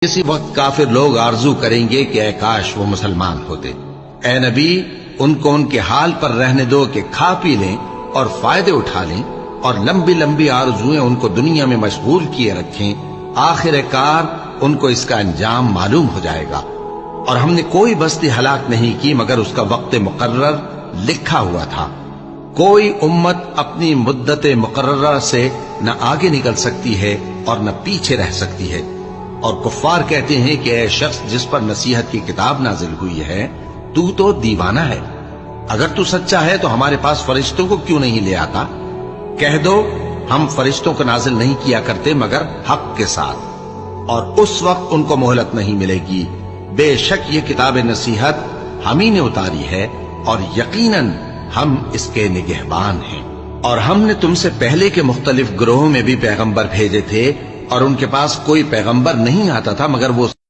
किसी वक्त काफिर लोग आरजू करेंगे कि ऐ काश वो मुसलमान होते। ए नबी, उनको उनके हाल पर रहने दो कि खा पी लें और फायदे उठा लें और लंबी लंबी आरजुएं उनको दुनिया में मशगूल किए रखें। आखिरकार उनको इसका अंजाम मालूम हो जाएगा। और हमने कोई बस्ती हलाक नहीं की मगर उसका वक्त मुकर्रर लिखा हुआ था। कोई उम्मत अपनी मुद्दत मुकर्रर से न आगे निकल सकती है और न पीछे रह सकती है। और कुफ्फार कहते हैं कि ऐ शख्स जिस पर नसीहत की किताब नाजिल हुई है, तू तो दीवाना है। अगर तू सच्चा है तो हमारे पास फरिश्तों को क्यों नहीं ले आता? कह दो, हम फरिश्तों को नाजिल नहीं किया करते मगर हक के साथ, और उस वक्त उनको मोहलत नहीं मिलेगी। बेशक ये किताब नसीहत हम ही ने उतारी है और यकीनन हम इसके निगहबान हैं। और हमने तुमसे पहले के मुख्तलिफ ग्रोहों में भी पैगंबर भेजे थे और उनके पास कोई पैगंबर नहीं आता था मगर वो